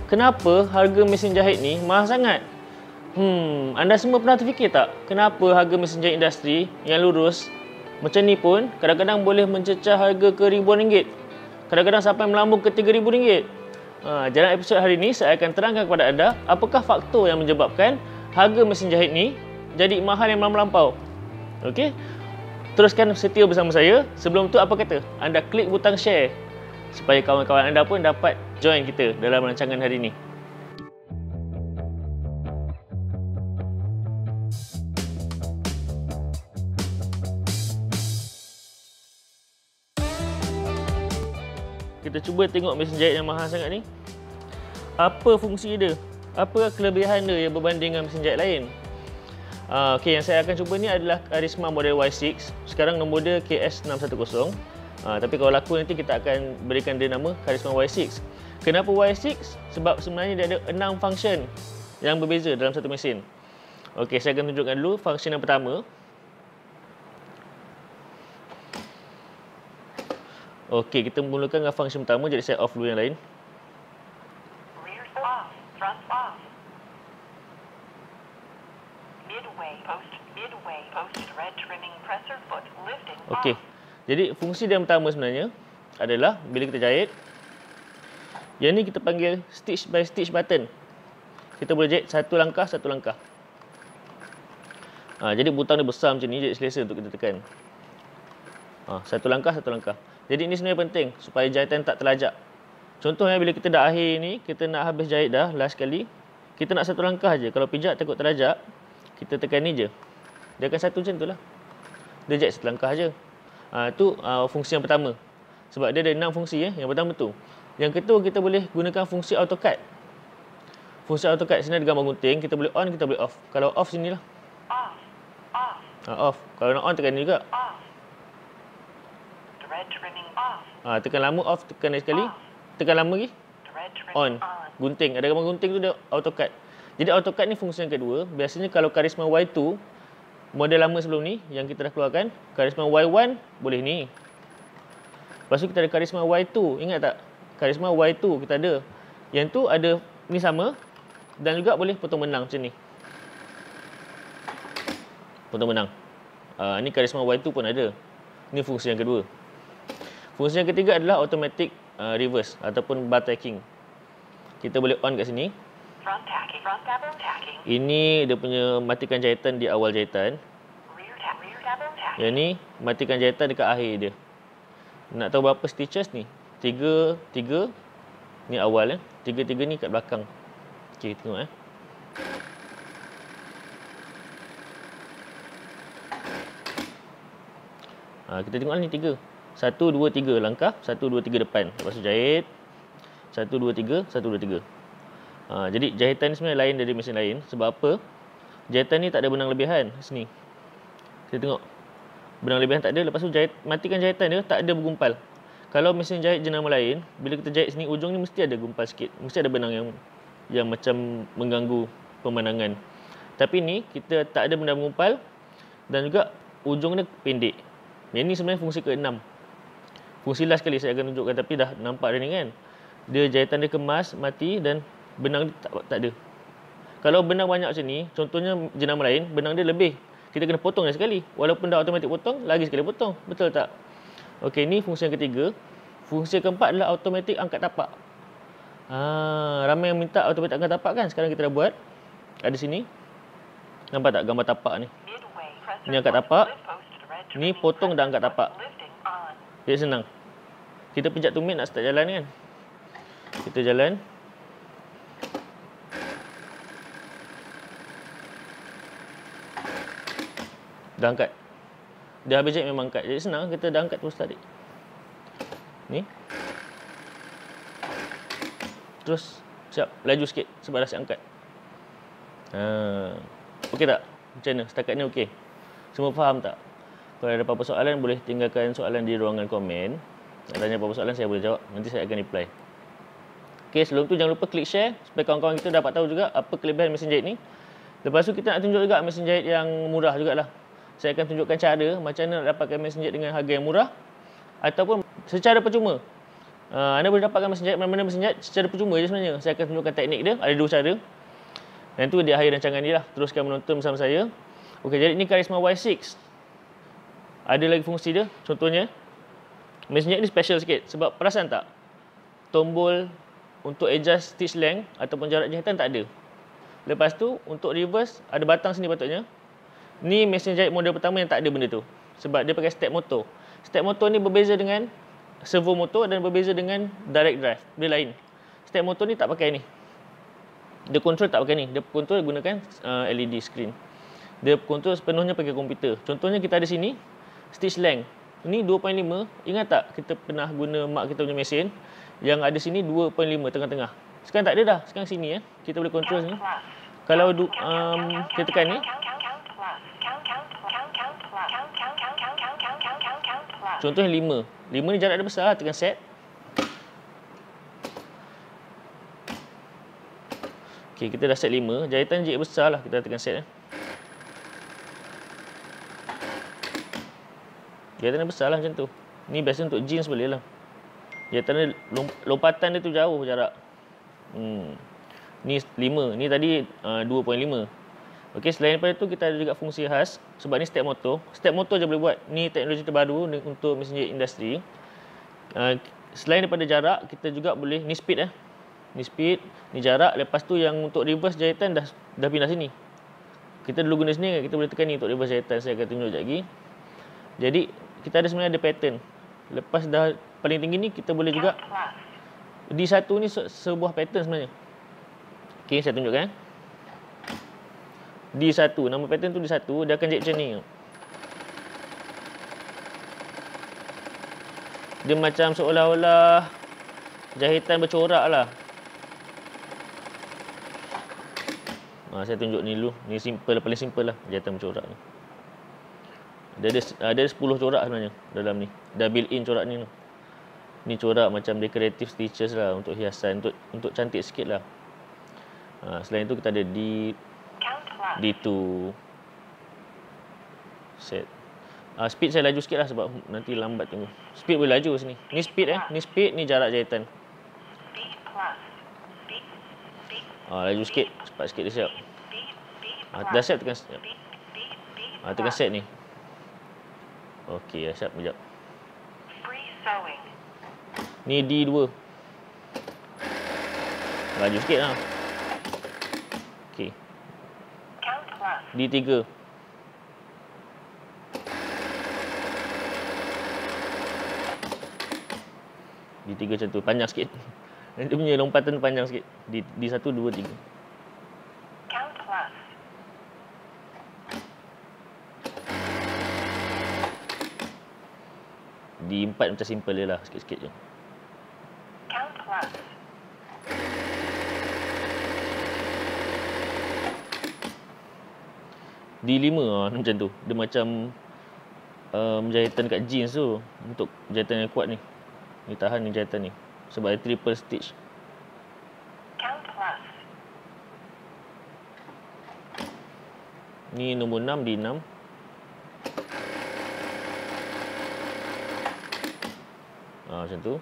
kenapa harga mesin jahit ni mahal sangat? Anda semua pernah terfikir tak? Kenapa harga mesin jahit industri yang lurus macam ni pun kadang-kadang boleh mencecah harga ke ribuan ringgit. Kadang-kadang sampai melambung ke RM3,000. Dalam episod hari ini saya akan terangkan kepada anda apakah faktor yang menyebabkan harga mesin jahit ni jadi mahal yang melampau. Okey? Teruskan setia bersama saya. Sebelum tu apa kata? Anda klik butang share supaya kawan-kawan anda pun dapat join kita dalam rancangan hari ini. Kita cuba tengok mesin jahit yang mahal sangat ni. Apa fungsi dia? Apa kelebihan dia yang berbanding dengan mesin jahit lain? Okey, yang saya akan cuba ni adalah Karisma model Y6. Sekarang nombor dia KS610. Tapi kalau laku nanti kita akan berikan dia nama Karisma Y6. Kenapa Y6? Sebab sebenarnya dia ada 6 function yang berbeza dalam satu mesin. Okey, saya akan tunjukkan dulu function yang pertama. Okey, kita mulakan dengan function pertama, jadi saya off dulu yang lain. Rear off, front off. Midway post red trimming presser foot lifting off. Okey. Jadi fungsi dia yang pertama sebenarnya adalah bila kita jahit, yang ni kita panggil stitch by stitch button. Kita boleh jahit satu langkah. Jadi butang dia besar macam ni, jadi selesa untuk kita tekan. Satu langkah. Jadi ini sebenarnya penting supaya jahitan tak terlajak. Contohnya bila kita dah akhir ni, kita nak habis jahit dah last kali, kita nak satu langkah je. Kalau pijak takut terlajak, kita tekan ni je. Dia akan satu macam tu lah. Dia jahit satu langkah je. Tu fungsi yang pertama. Sebab dia ada 6 fungsi ya. Yang pertama tu. Yang kedua, kita boleh gunakan fungsi AutoCAD. Fungsi AutoCAD sini ada gambar gunting, kita boleh on, kita boleh off. Kalau off sinilah. Off. Kalau nak on tekan ni juga. Tekan lama off, tekan lagi sekali. Tekan lama lagi. On. Gunting. Ada gambar gunting tu dia AutoCAD. Jadi AutoCAD ni fungsi yang kedua. Biasanya kalau Karisma Y2 model lama sebelum ni yang kita dah keluarkan, Karisma Y1 boleh ni. Lepas tu kita ada Karisma Y2. Ingat tak? Karisma Y2 kita ada. Yang tu ada ni sama dan juga boleh potong benang macam ni. Potong benang. Ni Karisma Y2 pun ada. Ni fungsi yang kedua. Fungsi yang ketiga adalah automatic reverse ataupun bar tacking. Kita boleh on kat sini. Ini dia punya matikan jahitan di awal jahitan. Yang ni matikan jahitan dekat akhir dia. Nak tahu berapa stitches ni? 3 ni awal 3 ni kat belakang. Okey, tengok kita tengok ni 3. 1 2 3 langkah, 1 2 3 depan. Lepas tu jahit 1 2 3, 1 2 3. Jadi jahitan ni sebenarnya lain dari mesin lain. Sebab apa? Jahitan ni tak ada benang lebihan sini. Kita tengok. Benang lebihan tak ada. Lepas tu matikan jahitan dia tak ada bergumpal. Kalau mesin jahit jenama lain, bila kita jahit sini ujung ni mesti ada gumpal sikit. Mesti ada benang yang macam mengganggu pemandangan. Tapi ni kita tak ada benang mengumpal dan juga ujung dia pendek. Yang ni sebenarnya fungsi ke-6. Fungsi last kali saya akan tunjukkan, tapi dah nampak dah ni kan. Dia jahitan dia kemas, mati dan benang dia tak ada. Kalau benang banyak macam ni, contohnya jenama lain, benang dia lebih. Kita kena potong dia sekali. Walaupun dah automatik potong, lagi sekali potong. Betul tak? Okey, ni fungsi yang ketiga. Fungsi yang keempat adalah automatik angkat tapak. Ramai yang minta automatik angkat tapak kan? Sekarang kita dah buat. Ada sini. Nampak tak gambar tapak ni? Ni angkat tapak. Ni potong dan angkat tapak. Jadi senang. Kita pijak tumit nak start jalan kan? Kita jalan. Dah angkat. Dah habis jahit memang angkat. Jadi senang, kita dah angkat terus tadi. Ni. Terus siap, laju sikit sebab dah siap angkat. Okey tak? Macam mana? Setakat ni okey? Semua faham tak? Kalau ada apa-apa soalan, boleh tinggalkan soalan di ruangan komen. Nak tanya apa-apa soalan, saya boleh jawab. Nanti saya akan reply. Okey, sebelum tu jangan lupa klik share supaya kawan-kawan kita dapat tahu juga apa kelebihan mesin jahit ni. Lepas tu kita nak tunjuk juga mesin jahit yang murah jugalah. Saya akan tunjukkan cara macam mana nak dapatkan mesin jahit dengan harga yang murah ataupun secara percuma. Anda boleh dapatkan mesin jahit mana-mana mesin jahit secara percuma je sebenarnya. Saya akan tunjukkan teknik dia. Ada 2 cara. Dan itu di akhir rancangan ni lah. Teruskan menonton bersama saya. Okey, jadi ini Karisma Y6. Ada lagi fungsi dia. Contohnya, mesin jahit ni special sikit. Sebab perasan tak? Tombol untuk adjust stitch length ataupun jarak jahitan tak ada. Lepas tu, untuk reverse, ada batang sini patutnya. Ni mesin jahit model pertama yang tak ada benda tu. Sebab dia pakai step motor. Step motor ni berbeza dengan servo motor dan berbeza dengan direct drive. Dia lain. Step motor ni tak pakai ni. Dia control tak pakai ni. Dia control gunakan LED screen. Dia control sepenuhnya pakai komputer. Contohnya kita ada sini, stitch length. Ni 2.5. Ingat tak kita pernah guna mak kita punya mesin yang ada sini 2.5 tengah-tengah. Sekarang tak ada dah. Sekarang sini kita boleh control sini. Kalau kita tekan ni, contohnya 5. 5 ni jarak dia besar, tekan set. Okey, kita dah set 5. Jahitan jig besar lah, kita tekan set. Jahitan dia besar lah macam tu. Ni biasa untuk jeans boleh lah. Jahitan dia, lompatan dia tu jauh jarak. Ni 5. Ni tadi 2.5. Okey, selain daripada tu kita ada juga fungsi khas. Sebab ni step motor. Step motor je boleh buat. Ni teknologi terbaru untuk mesin jahit industri. Selain daripada jarak, kita juga boleh, ni speed Ni speed, ni jarak. Lepas tu yang untuk reverse jahitan dah pindah sini. Kita dulu guna sini, kita boleh tekan ni untuk reverse jahitan. Saya akan tunjuk sekejap lagi. Jadi kita ada sebenarnya ada pattern. Lepas dah paling tinggi ni, kita boleh juga D1 ni sebuah pattern sebenarnya. Okey, saya tunjukkan. D1, nama pattern tu D1, dia akan jahit macam ni. Dia macam seolah-olah jahitan bercorak lah. Saya tunjuk ni dulu. Ni simple, paling simple lah jahitan bercorak ni. Ada 10 corak sebenarnya dalam ni. Dah built in corak ni. Ni corak macam decorative stitches lah untuk hiasan, untuk cantik sikit lah. Selain itu kita ada D2 set. Speed saya laju sikit lah sebab nanti lambat tunggu. Speed boleh laju sini. Ni speed Ni speed, ni jarak jahitan. Laju sikit, cepat sikit dia siap. Dah siap, tekan siap. Tekan set ni. Okey, dah siap, sekejap. Ni D2. Laju sikit lah. Okey. D3. D3 macam tu, panjang sikit. Dia punya lompatan panjang sikit. D1, 2, 3. D4 macam simple dia lah, sikit-sikit je. D5 macam tu. Dia macam jahitan kat jeans tu. Untuk jahitan yang kuat ni. Ni tahan ni jahitan ni. Sebab ada triple stitch. Ni nombor 6, D6. Macam tu.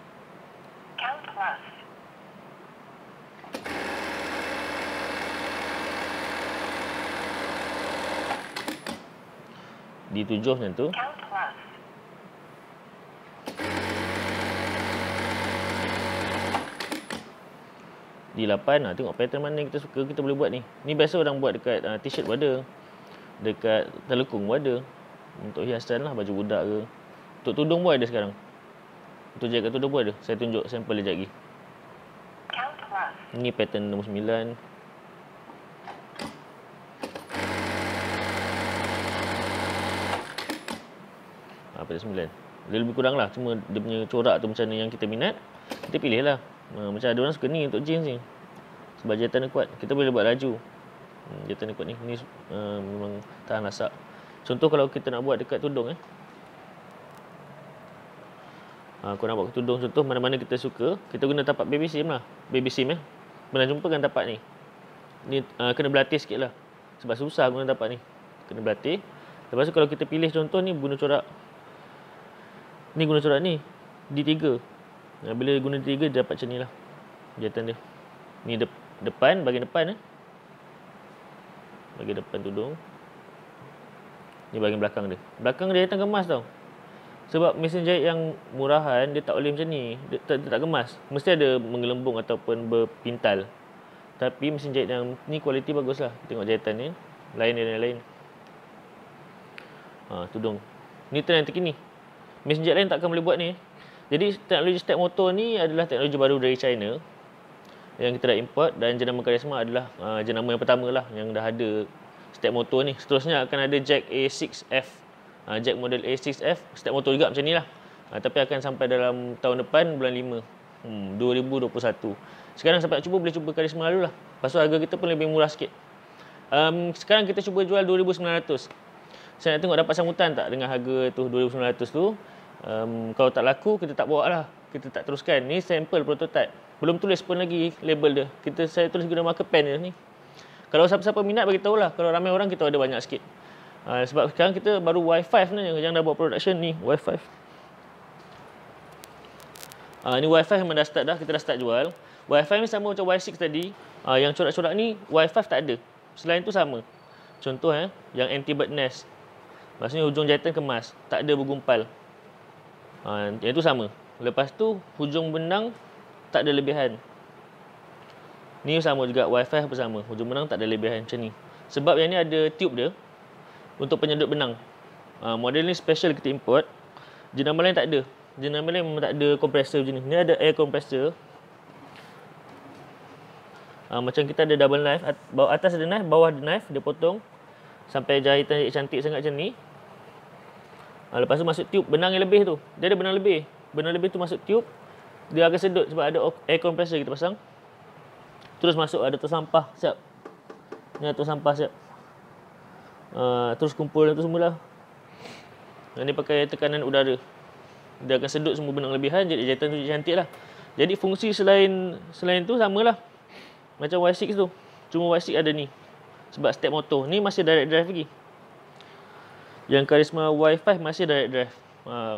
D7 macam tu. D8, tengok pattern mana yang kita suka, kita boleh buat ni. Ni biasa orang buat dekat t-shirt pun ada. Dekat telekung pun ada. Untuk hiasan lah, baju budak ke. Untuk tudung pun ada sekarang. Untuk jaket tudung pun ada. Saya tunjuk sampel dia sekejap lagi. Ni pattern nombor 9. Pattern 9. Dia lebih kurang lah. Cuma dia punya corak tu macam mana yang kita minat. Kita pilih lah. Macam ada orang suka ni untuk jeans ni. Sebab jahitan dia kuat. Kita boleh buat laju. Jahitan dia kuat ni. Ni memang tahan lasak. Contoh kalau kita nak buat dekat tudung kau nak buat tudung, contoh mana-mana kita suka, kita guna tapak baby seam lah. Baby seam Pernah jumpa kan tapak ni? Ni kena berlatih sikit lah. Sebab susah guna tapak ni. Kena berlatih. Lepas tu kalau kita pilih contoh ni guna corak. Ni guna corak ni. D3. Bila guna 3 dia dapat macam ni lah jahitan dia. Ni depan, bahagian depan bahagian depan tudung. Ni bahagian belakang dia. Belakang dia jahitan kemas tau. Sebab mesin jahit yang murahan dia tak boleh macam ni. Dia tak kemas. Mesti ada menggelembung ataupun berpintal. Tapi mesin jahit yang ni kualiti bagus lah. Tengok jahitan ni lain dari yang lain. Tudung. Ni trend yang terkini. Mesin jahit lain takkan boleh buat ni. Jadi teknologi step motor ni adalah teknologi baru dari China yang kita dah import, dan jenama Karisma adalah jenama yang pertama lah yang dah ada step motor ni. Seterusnya akan ada jack A6F, jack model A6F, step motor juga macam ni lah. Tapi akan sampai dalam tahun depan bulan 5 2021. Sekarang sampai cuba boleh cuba Karisma dulu lah. Lepas tu harga kita pun lebih murah sikit. Sekarang kita cuba jual 2,900. Saya nak tengok dapat sambutan tak dengan harga tu 2,900 tu. Kalau tak laku, kita tak bawa lah. Kita tak teruskan. Ni sampel prototype. Belum tulis pun lagi label dia. Saya tulis guna marker pen je ni. Kalau siapa-siapa minat, bagi tahu lah. Kalau ramai orang, kita ada banyak sikit. Sebab sekarang kita baru Y5 ni yang dah buat production ni. Y5. Ni Y5 memang dah start dah. Kita dah start jual. Y5 ni sama macam Y6 tadi. Yang corak-corak ni, Y5 tak ada. Selain tu sama. Contoh yang anti-bird nest. Maksudnya hujung jahitan kemas. Tak ada bergumpal. Yang tu sama. Lepas tu hujung benang tak ada lebihan. Ni sama juga, Wi-Fi apa sama. Hujung benang tak ada lebihan macam ni. Sebab yang ni ada tube dia untuk penyedut benang. Model ni special kita import. Jenama lain tak ada. Jenama lain memang tak ada kompresor macam ni. Ni ada air compressor. Macam kita ada double knife. Bawah atas ada knife, bawah ada knife. Dia potong sampai jahitan cantik sangat macam ni. Lepas tu masuk tube benang yang lebih tu. Dia ada benang lebih. Benang lebih tu masuk tube. Dia akan sedut sebab ada air compressor kita pasang. Terus masuk ada tu sampah siap. Ni ada tu sampah siap. Terus kumpul tu semula. Yang ni pakai tekanan udara. Dia akan sedut semua benang lebihan, jadi jahitan tu cantik lah. Jadi fungsi selain tu samalah. Macam Y6 tu. Cuma Y6 ada ni. Sebab step motor. Ni masih direct drive lagi. Yang Karisma Y5 masih direct drive.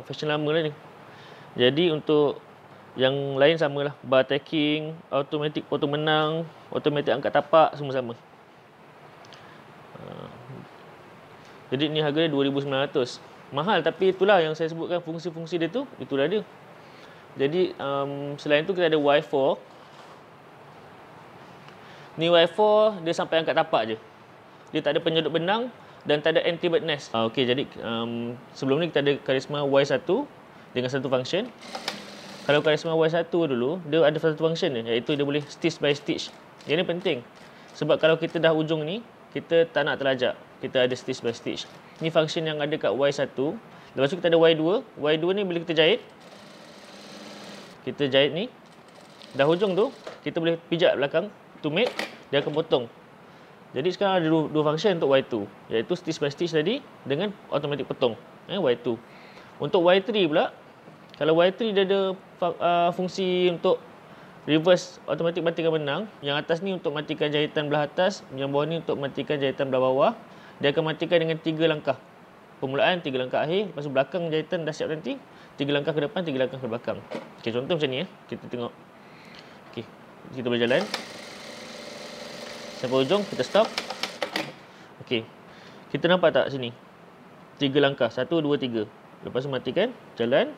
Fashion lama lah ni. Jadi untuk yang lain samalah. Bar tacking, automatic potong benang, automatic angkat tapak, semua sama. Jadi ni harga dia 2,900. Mahal, tapi itulah yang saya sebutkan fungsi-fungsi dia tu, itulah dia. Jadi selain tu kita ada Y4. Ni Y4 dia sampai angkat tapak je. Dia tak ada penyedut benang dan tak ada anti-bird nest. Okey, jadi sebelum ni kita ada Karisma Y1 dengan satu function. Kalau Karisma Y1 dulu, dia ada satu function dia, iaitu dia boleh stitch by stitch. Yang ni penting. Sebab kalau kita dah ujung ni, kita tak nak terlajak. Kita ada stitch by stitch. Ni function yang ada kat Y1. Lepas tu kita ada Y2. Y2 ni bila kita jahit, kita jahit ni, dah hujung tu, kita boleh pijak belakang, to make, dia akan potong. Jadi sekarang ada dua function untuk Y2, iaitu stitch by stitch tadi dengan automatic potong. Y2. Untuk Y3 pula, kalau Y3 dia ada fungsi untuk reverse automatic matikan benang. Yang atas ni untuk matikan jahitan belah atas, yang bawah ni untuk matikan jahitan belah bawah. Dia akan matikan dengan 3 langkah. Permulaan, 3 langkah akhir, lepas tu belakang jahitan dah siap nanti, 3 langkah ke depan, 3 langkah ke belakang. Okey, contoh macam ni kita tengok. Okey, kita berjalan. Sampai hujung, kita stop. Okey. Kita nampak tak sini? 3 langkah, 1 2 3. Lepas tu matikan, jalan.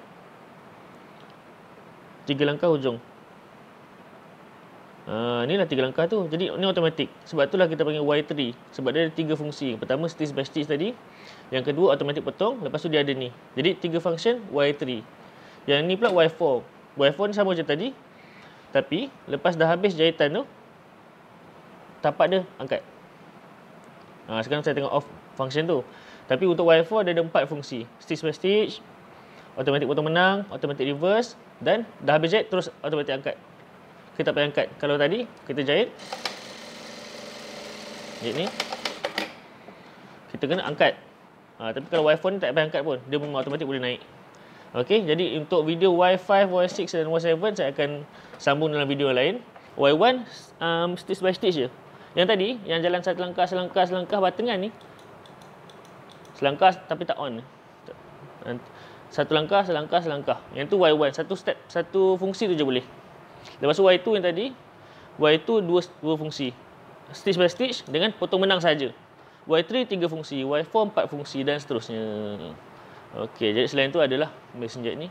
3 langkah hujung. Inilah 3 langkah tu. Jadi ni automatik. Sebab itulah kita panggil Y3. Sebab dia ada 3 fungsi. Yang pertama stitch by stitch tadi. Yang kedua automatik potong. Lepas tu dia ada ni. Jadi 3 function Y3. Yang ni pula Y4. Y4 ni sama macam tadi. Tapi lepas dah habis jahitan tu, tapak dia angkat. Sekarang saya tengok off function tu. Tapi untuk Y4 dia ada 4 fungsi. Stitch by stitch, automatic potong benang, automatic reverse, dan dah habis jahit terus automatic angkat. Kita tak payah angkat. Kalau tadi kita jahit ni, kita kena angkat. Tapi kalau Y4 ni tak payah angkat pun, dia memang automatic boleh naik. Okey, jadi untuk video Y5, Y6 dan Y7 saya akan sambung dalam video lain. Y1 stitch by stitch je. Yang tadi, yang jalan satu langkah, selangkah batengan ni, selangkah tapi tak on. Satu langkah, selangkah, selangkah. Yang tu Y1, satu step, satu fungsi tu je boleh. Lepas tu Y2 yang tadi, Y2 dua fungsi. Stitch by stitch dengan potong benang saja. Y3 3 fungsi, Y4 4 fungsi dan seterusnya. Okey, jadi selain tu adalah mesin jahit ni.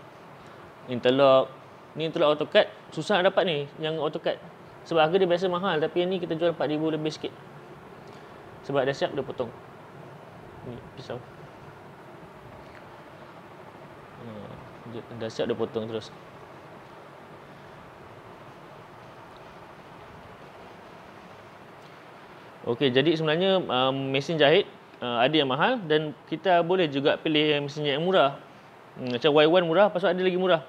Interlock. Ni interlock AutoCAD. Susah nak dapat ni yang AutoCAD. Sebab harga dia biasa mahal, tapi yang ni kita jual 4,000 lebih sikit. Sebab dah siap, dah potong. Ni pisau. Dah siap, dah potong terus. Okey, jadi sebenarnya mesin jahit ada yang mahal dan kita boleh juga pilih mesin jahit yang murah. Macam Y1 murah, lepas tu ada lagi murah.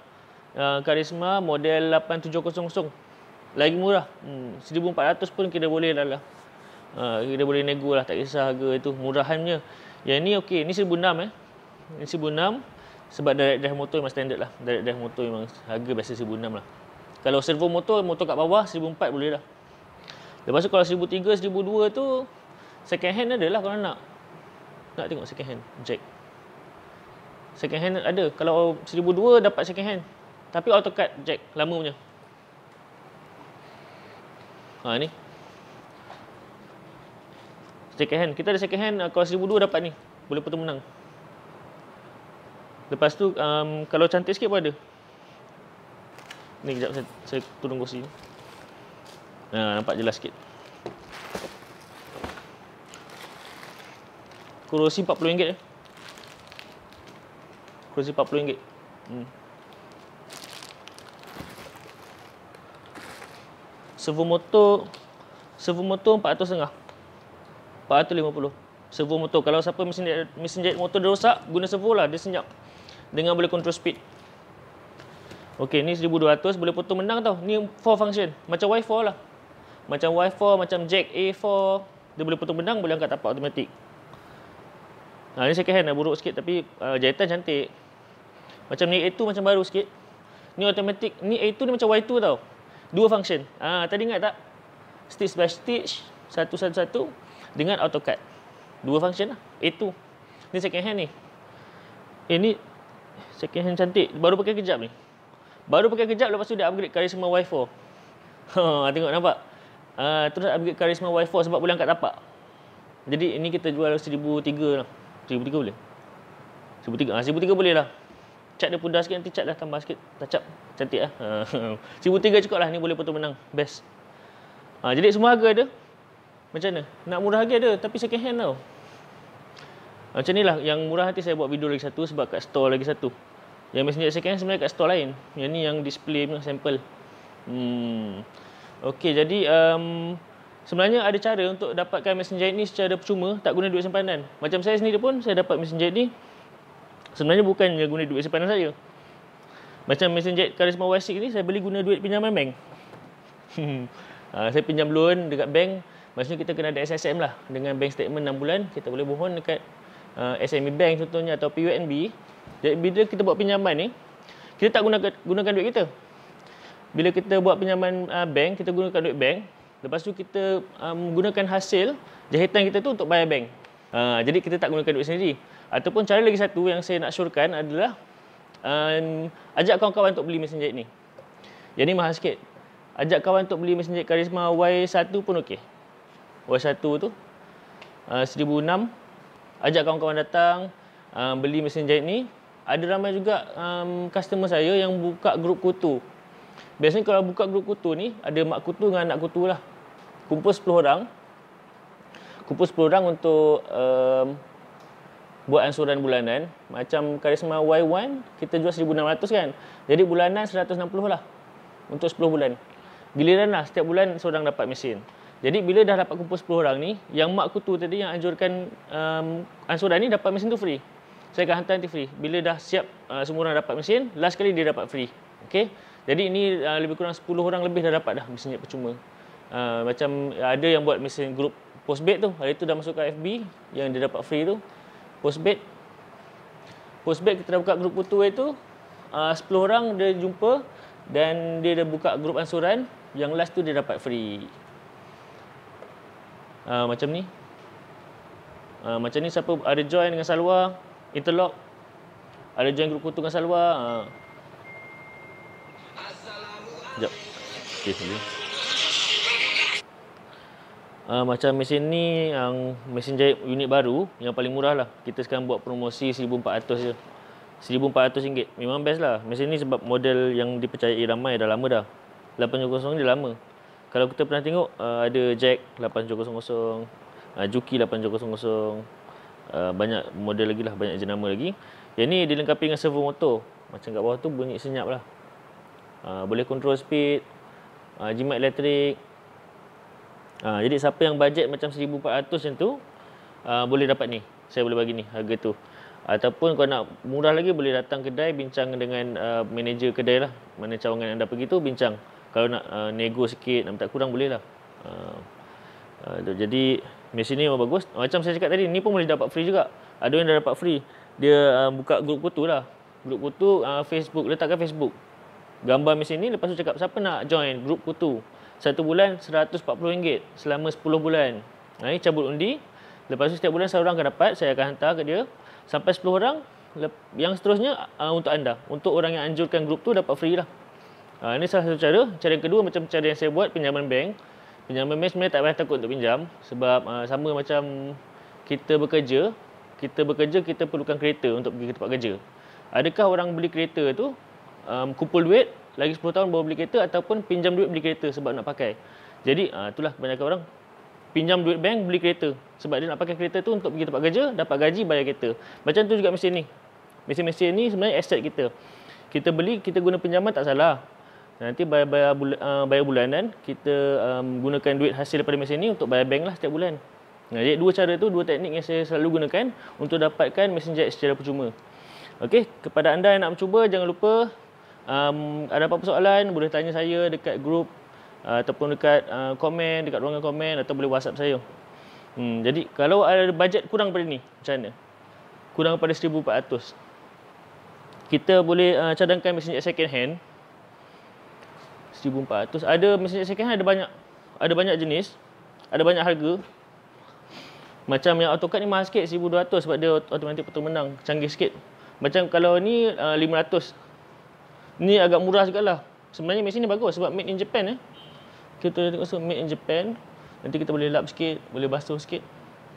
Karisma model 8700 lagi murah. 1400 pun kita boleh lah. Kita boleh nego lah, tak kisah harga itu, murahannya. Yang ni okey, ni 1,600 Ni 1,600 sebab direct drive motor memang standard lah. Direct drive motor memang harga biasa 1,600 lah. Kalau servo motor kat bawah 1,400 boleh lah. Lepas tu kalau 1,300, 1,200 tu second hand ada lah kalau nak. Nak tengok second hand jack. Second hand ada. Kalau 1,200 dapat second hand. Tapi AutoCAD jack lama punya. Ni. Second hand. Kita ada second hand kalau 1,200 dapat ni. Boleh potong benang. Lepas tu kalau cantik sikit pun ada. Ni kejap saya turun kursi. Nampak jelas sikit. Kerusi RM40 Kerusi RM40. Servo motor RM400.5. 450. Servo motor. Kalau siapa mesin jahit motor dia rosak, guna servo lah, dia senyap. Dengan boleh control speed. Okey, ni 1,200 boleh potong benang tau. Ni 4 function. Macam Y4 lah. Macam Y4, macam jack A4. Dia boleh potong benang, boleh angkat tapak automatik. Ni second hand dah buruk sikit tapi jahitan cantik. Macam ni A2 macam baru sikit. Ni automatic. Ni A2 ni macam Y2 tau. Dua function. Tadi ingat tak? Stitch by stitch, satu dengan AutoCAD. Dua function lah. A2. Ni second hand ni. Ni second hand cantik. Baru pakai kejap ni. Lepas tu dia upgrade Karisma Y4. Tengok nampak? Terus upgrade Karisma Y4 sebab boleh angkat tapak. Jadi ini kita jual 1,300 lah. 1,300 boleh? 1,300 boleh lah. Cat dia pudar sikit, nanti cat dah tambah sikit. Touch up. Cantik lah. 1,300 cukup lah. Ni boleh potong benang. Best. Jadi semua harga ada. Macam mana? Nak murah lagi ada. Tapi second hand tau. Macam ni lah. Yang murah nanti saya buat video lagi satu. Sebab kat store lagi satu. Yang mesin jahit second hand sebenarnya kat store lain. Yang ni yang display punya sampel. Okey, jadi sebenarnya ada cara untuk dapatkan mesin jahit ni secara percuma, tak guna duit simpanan. Macam saya sendiri pun, saya dapat mesin jahit ni sebenarnya bukan guna duit simpanan saya. Macam mesin jahit Karisma Y6 ni, saya beli guna duit pinjaman bank. Saya pinjam loan dekat bank. Maksudnya kita kena ada SSM lah. Dengan bank statement 6 bulan, kita boleh mohon dekat SME Bank contohnya atau PUNB. Jadi bila kita buat pinjaman ni, kita tak gunakan duit kita. Bila kita buat pinjaman bank, kita gunakan duit bank. Lepas tu kita gunakan hasil jahitan kita tu untuk bayar bank. Jadi kita tak gunakan duit sendiri. Ataupun cara lagi satu yang saya nak syorkan adalah ajak kawan-kawan untuk beli mesin jahit ni. Yang ni mahal sikit. Ajak kawan untuk beli mesin jahit Karisma Y1 pun okey. Y1 tu 1,600. Ajak kawan-kawan datang beli mesin jahit ni. Ada ramai juga customer saya yang buka grup kutu. Biasanya kalau buka grup kutu ni, ada mak kutu dengan anak kutu lah. Kumpul 10 orang. Kumpul 10 orang untuk buat ansuran bulanan. Macam Karisma Y1, kita jual 1,600 kan. Jadi bulanan 160 lah. Untuk 10 bulan. Giliran lah, setiap bulan seorang dapat mesin. Jadi bila dah dapat kumpul 10 orang ni, yang mak kutu tadi yang anjurkan ansuran ni dapat mesin tu free. Saya akan hantar nanti free. Bila dah siap semua orang dapat mesin, last kali dia dapat free. Okay? Jadi ini lebih kurang 10 orang lebih dah dapat dah mesin jahit percuma. Macam ada yang buat mesin grup postbed tu. Hari tu dah masuk ke FB yang dia dapat free tu. Postbed kita dah buka grup kutu itu. 10 orang dia jumpa dan dia dah buka grup ansuran. Yang last tu dia dapat free. Macam ni. Macam ni siapa ada join dengan Salwa, interlock. Ada join grup kutu dengan Salwa. Sekejap. Okay, sekejap. Macam mesin ni, yang mesin jahit unit baru yang paling murah lah. Kita sekarang buat promosi RM1,400 je. RM1,400. Memang best lah. Mesin ni sebab model yang dipercayai ramai dah lama dah. 800 ni dah lama. Kalau kita pernah tengok, ada Jack 800, Juki 800, banyak model lagi lah, banyak jenama lagi. Yang ni dilengkapi dengan servo motor. Macam kat bawah tu bunyi senyap lah. Boleh control speed, jimat elektrik. Jadi siapa yang bajet macam 1,400 macam tu, boleh dapat ni. Saya boleh bagi ni harga tu. Ataupun kalau nak murah lagi, boleh datang kedai, bincang dengan manager kedai lah. Mana cawangan anda pergi tu, bincang. Kalau nak nego sikit, nak minta kurang, boleh lah. Jadi mesin ni memang bagus. Macam saya cakap tadi, ni pun boleh dapat free juga. Ada yang dah dapat free. Dia buka grup kutu lah. Grup kutu, Facebook, letakkan Facebook. Gambar mesin ni, lepas tu cakap siapa nak join grup kutu. 1 bulan RM140 selama 10 bulan. Ini cabut undi. Lepas tu setiap bulan seorang akan dapat. Saya akan hantar ke dia. Sampai 10 orang. Yang seterusnya untuk anda. Untuk orang yang anjurkan grup tu dapat free lah. Ini salah satu cara. Cara yang kedua macam cara yang saya buat, pinjaman bank. Pinjaman bank sebenarnya tak payah takut untuk pinjam. Sebab sama macam kita bekerja. Kita perlukan kereta untuk pergi ke tempat kerja. Adakah orang beli kereta tu kumpul duit lagi 10 tahun baru beli kereta, ataupun pinjam duit beli kereta sebab nak pakai? Jadi itulah kebanyakan orang pinjam duit bank beli kereta sebab dia nak pakai kereta tu untuk pergi tempat kerja, dapat gaji, bayar kereta. Macam tu juga mesin ni. Mesin-mesin ni sebenarnya aset kita. Kita beli, kita guna pinjaman tak salah. Nanti bayar bulanan, kita gunakan duit hasil daripada mesin ni untuk bayar bank lah setiap bulan. Jadi dua cara tu, dua teknik yang saya selalu gunakan untuk dapatkan mesin jahit secara percuma. Okey, kepada anda yang nak mencuba, jangan lupa ada apa-apa soalan boleh tanya saya dekat grup ataupun dekat komen, dekat ruangan komen, atau boleh WhatsApp saya. Jadi kalau ada bajet kurang pada ni, macam mana? Kurang pada 1,400. Kita boleh cadangkan mesin jahit second hand. 1,400. Ada mesin jahit second hand, ada banyak jenis, ada banyak harga. Macam yang AutoCAD ni mahal sikit, 1,200 sebab dia automatik potong benang, canggih sikit. Macam kalau ni 500. Ni agak murah jugalah. Sebenarnya mesin ni bagus sebab made in Japan. Kita tengok so made in Japan. Nanti kita boleh lap sikit, boleh basuh sikit.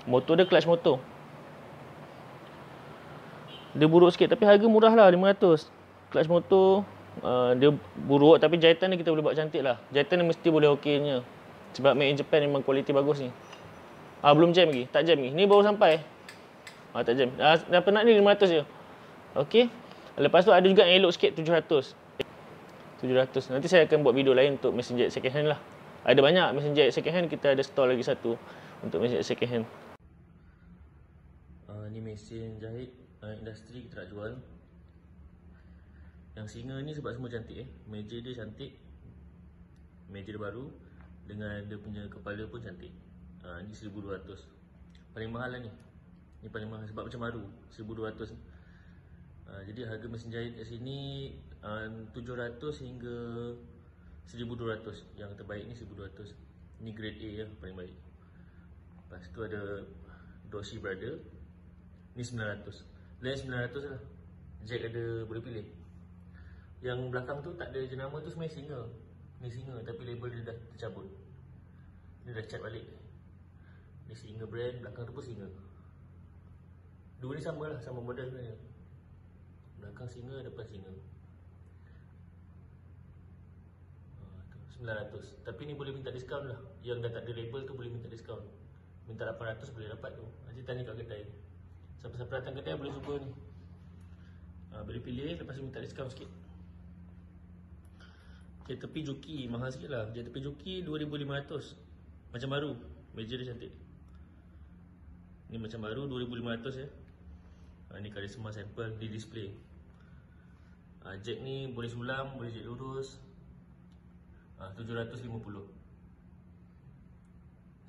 Motor dia clutch motor. Dia buruk sikit tapi harga murah lah, 500. Clutch motor, dia buruk tapi jahitan ni kita boleh buat cantik lah. Jahitan ni mesti boleh okeynya. Sebab made in Japan memang kualiti bagus ni. Belum jam lagi, tak jam lagi. Ni baru sampai. Tak jam. Dah penat ni 500 je. Okey. Lepas tu ada juga yang elok sikit, 700. Nanti saya akan buat video lain untuk mesin jahit second hand lah. Ada banyak mesin jahit second hand, kita ada store lagi satu untuk mesin jahit second hand. Ni mesin jahit industri kita nak jual. Yang singa ni sebab semua cantik meja dia cantik. Meja dia baru dengan dia punya kepala pun cantik. Ni 1,200. Paling mahal lah ni. Ni paling mahal sebab macam baru, 1,200 ni. Jadi harga mesin jahit kat sini 700 hingga 1,200. Yang terbaik ni 1,200. Ni grade A lah, paling baik. Lepas tu ada Doshi Brother. Ni 900. Lain 900 lah. Jack ada, boleh pilih. Yang belakang tu tak ada jenama tu sebenarnya singa. Ni singa tapi label dia dah tercabut. Ni dah cat balik. Ni singa brand, belakang tu pun singa. Dua ni sama lah, sama model sebenarnya. Belakang singa, depan singa. 900. Tapi ni boleh minta diskaun lah. Yang dah tak ada label tu boleh minta diskaun. Minta 800 boleh dapat tu. Nanti tanya kat kedai. Siapa-siapa datang kedai boleh cuba ni. Boleh pilih, lepas tu minta diskaun sikit. Okay, tepi joki mahal sikit lah. Tepi joki 2,500. Macam baru. Meja dia cantik. Ni macam baru 2,500 ya. Ni karisma sampel di display. Jack ni boleh sulam, boleh jack lurus. 750.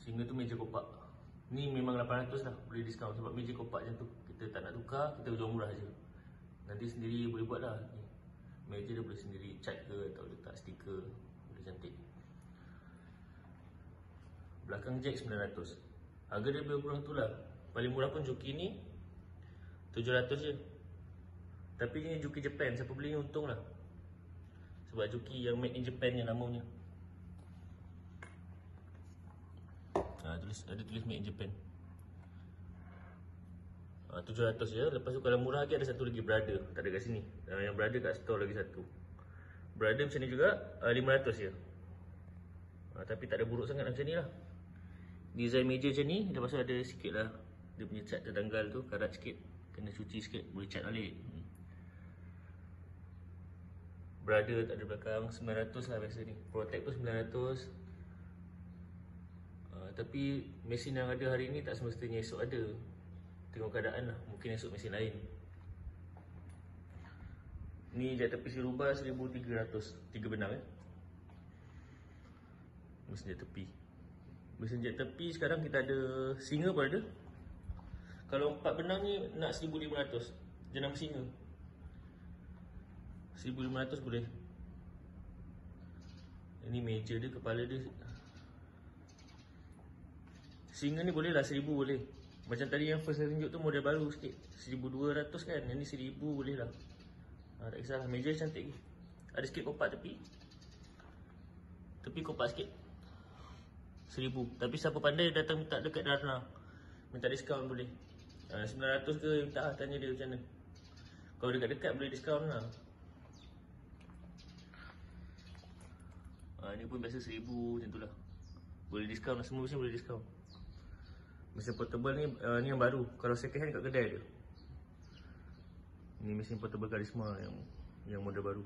Singa tu meja kopak. Ni memang 800 lah, boleh diskaun sebab meja kopak macam tu. Kita tak nak tukar, kita jual murah je. Nanti sendiri boleh buat lah. Meja dia boleh sendiri cat ke atau letak stiker, boleh cantik. Belakang jack 900. Harga dia lebih kurang tu lah. Paling murah pun joki ni 700 je. Tapi ni joki Japan, siapa beli ni untung lah. Sebab joki yang made in Japan ni namanya. Ada tulis made in Japan. 700 je. Lepas tu kalau murah lagi ada satu lagi Brother, tak ada kat sini. Yang Brother kat store lagi satu. Brother macam ni juga 500 je. Tapi tak ada buruk sangat macam ni lah. Design meja macam ni. Lepas tu ada sikit lah dia punya cat tertanggal tu, karat sikit. Kena cuci sikit, boleh cat balik. Brother tak ada belakang, 900 lah biasa ni. Protect tu 900. Tapi mesin yang ada hari ni tak semestinya esok ada. Tengok keadaan lah, mungkin esok mesin lain. Ni jat tepi Silubas 1300, 3 benang mesin jat tepi. Mesin jat tepi sekarang kita ada singa pun ada. Kalau 4 benang ni nak 1500 jenama singa. 1500 boleh. Ini meja dia, kepala dia. Singa ni boleh lah, 1000 boleh. Macam tadi yang first saya tunjuk tu model baru sikit, 1200 kan. Yang ni 1000 boleh lah. Tak kisahlah, meja cantik lagi. Ada sikit kopak tepi. Tepi kopak sikit, 1000. Tapi siapa pandai datang minta dekat Darna, minta diskaun boleh. 900 ke minta lah, tanya dia macam mana. Kalau dekat-dekat boleh diskaun lah. Ni pun biasa 1000 macam tu lah. Boleh diskaun lah, semua mesin boleh diskaun. Mesin portable ni, ni yang baru. Kalau second hand kat kedai dia. Ni mesin portable Karisma yang model baru.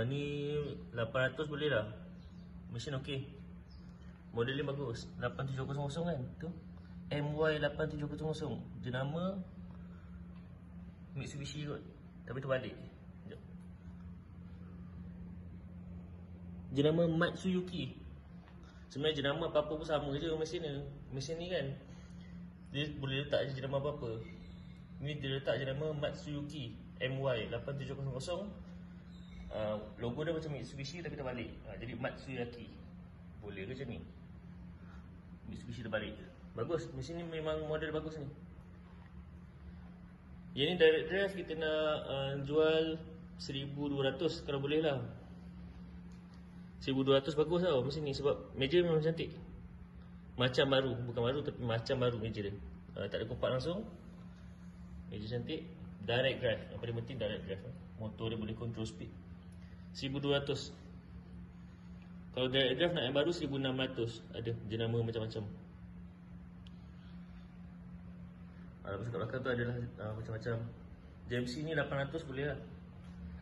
Ni 800 boleh lah. Mesin okey. Model ni bagus. 8700 kan tu. MY8700. Jenama Mitsubishi kot. Tapi terbalik. Sekejap. Jenama Matsuyuki. Sebenarnya jenama apa-apa pun sama je mesin ni. Mesin ni kan dia boleh letak je jenama apa-apa. Ni dia letak jenama Matsuyuki MY8700. Logo dia macam Mitsubishi tapi terbalik. Jadi Matsuyuki. Boleh ke macam ni? Mitsubishi terbalik. Bagus, mesin ni memang model bagus ni. Yang ni direct drive kita nak jual 1200 kalau boleh lah. 1200 bagus tau mesin ni sebab meja memang cantik. Macam baru, bukan baru tapi macam baru meja dia. Tak ada kopak langsung. Meja cantik. Direct drive, yang paling penting direct drive. Motor dia boleh control speed. 1200. Kalau direct drive nak yang baru 1600. Ada jenama macam-macam. Lepas kat belakang tu adalah macam-macam. JMC ni 800 boleh lah.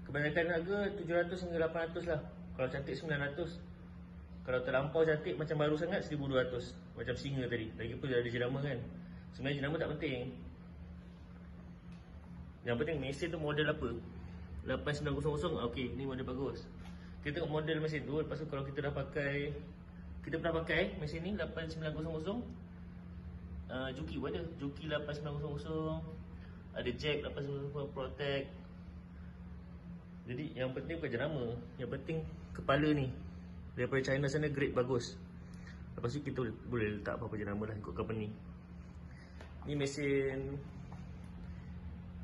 Kebanyakan harga 700 hingga 800 lah. Kalau cantik 900. Kalau terlampau cantik macam baru sangat 1200. Macam singa tadi. Lagipun dia ada jenama kan. Sebenarnya jenama tak penting. Yang penting mesin tu model apa. 8900. Okey, ni model bagus. Kita tengok model mesin tu. Lepas tu kalau kita dah pakai, kita pernah pakai mesin ni 8900. Joki pun ada. Joki 8900. Ada jack 8900 protect. Jadi yang penting bukan jenama. Yang penting kepala ni daripada China sana grade bagus. Lepas tu kita boleh letak apa-apa jenama lah ikut company. Ni mesin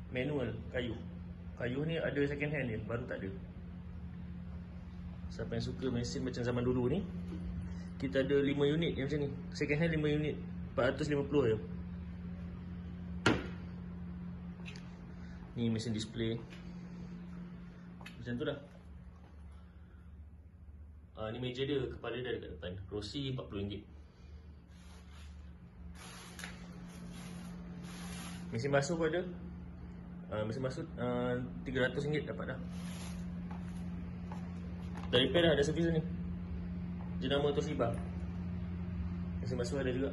manual kayu. Kayu ni ada second hand dia, baru tak ada. Siapa yang suka mesin macam zaman dulu ni, kita ada 5 unit yang macam ni. Second hand 5 unit 450 je. Ni mesin display. Macam tu lah. Ni meja dia, kepala dia dekat depan. Rossi RM40. Mesin basuh pun ada. Mesin basuh RM300 dapat dah. Dah repair dah, ada servis ni. Jenama Toshiba. Mesin basuh ada juga.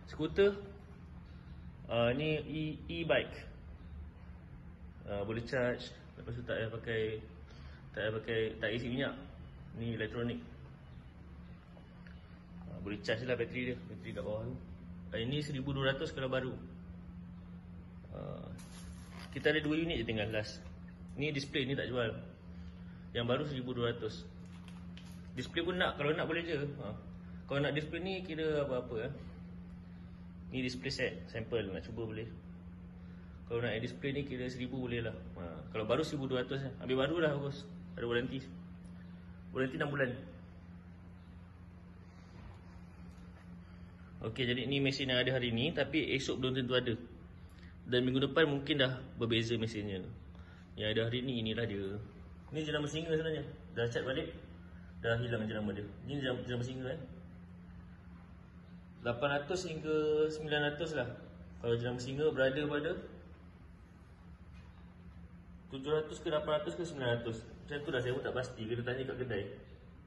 Skuter. Ni e-bike. Boleh charge. Lepas tu tak isi minyak. Ni elektronik. Boleh charge lah bateri dia. Bateri kat bawah tu. Ini 1200 kalau baru. Kita ada 2 unit je tinggal last. Ni display, ni tak jual. Yang baru 1200. Display pun nak, kalau nak boleh je. Kalau nak display ni kira apa-apa. Ni display set, sample nak cuba boleh. Kalau nak display ni kira 1000 boleh lah. Kalau baru 1200 lah. Habis baru dah bagus. Ada waranti. Waranti 6 bulan. Okey, jadi ni mesin yang ada hari ni, tapi esok belum tentu ada. Dan minggu depan mungkin dah berbeza mesinnya. Yang ada hari ni inilah dia. Ni jenama singa sebenarnya. Dah cat balik, dah hilang jenama dia. Ni jenama singa 800 hingga 900 lah. Kalau jenama singa berada pada 700 ke 800 ke 900. Macam tu dah, saya pun tak pasti. Kena tanya kat kedai.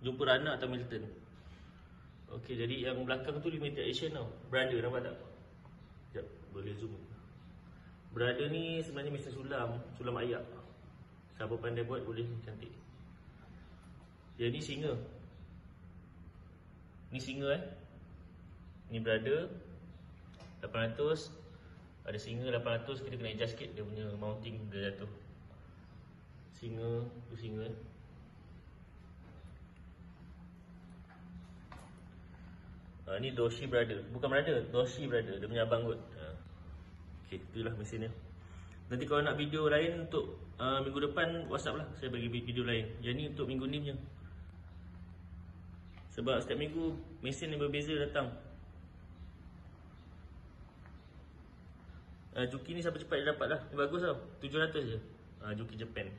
Jumpa Rana atau Milton. Okey, jadi yang belakang tu limited edition tau. Brother, nampak tak? Sekejap, boleh zoom. Brother ni sebenarnya mesin sulam ayak. Siapa pandai buat boleh cantik. Dia ni singa. Ni singa Ni brother 800. Ada singa 800, kita kena adjust sikit dia punya mounting, dia jatuh. Singa, tu singa ni Doshi brother. Bukan brother, Doshi brother. Dia punya abang kot. Okey, itulah mesinnya. Nanti kalau nak video lain untuk minggu depan, WhatsApp lah, saya bagi video lain. Yang ni untuk minggu ni punya. Sebab setiap minggu mesin yang berbeza datang. Juki ni siapa cepat dia dapat lah. Ni bagus tau, 700 je. Juki Japan.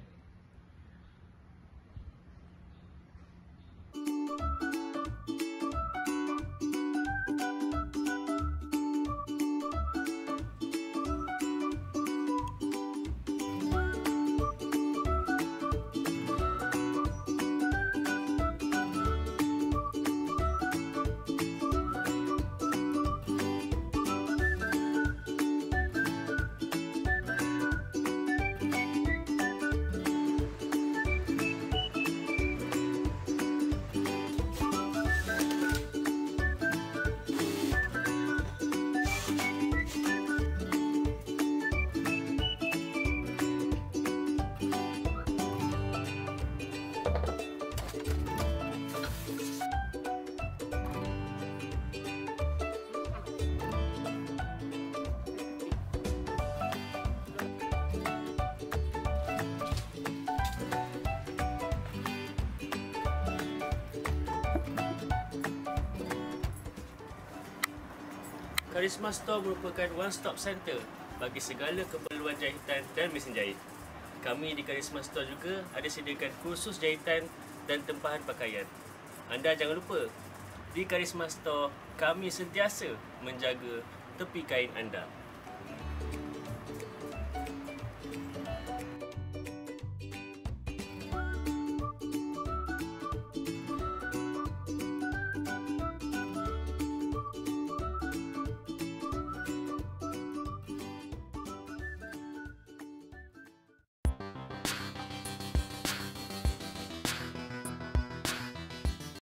Karisma Store merupakan one-stop center bagi segala keperluan jahitan dan mesin jahit. Kami di Karisma Store juga ada sediakan kursus jahitan dan tempahan pakaian. Anda jangan lupa, di Karisma Store kami sentiasa menjaga tepi kain anda.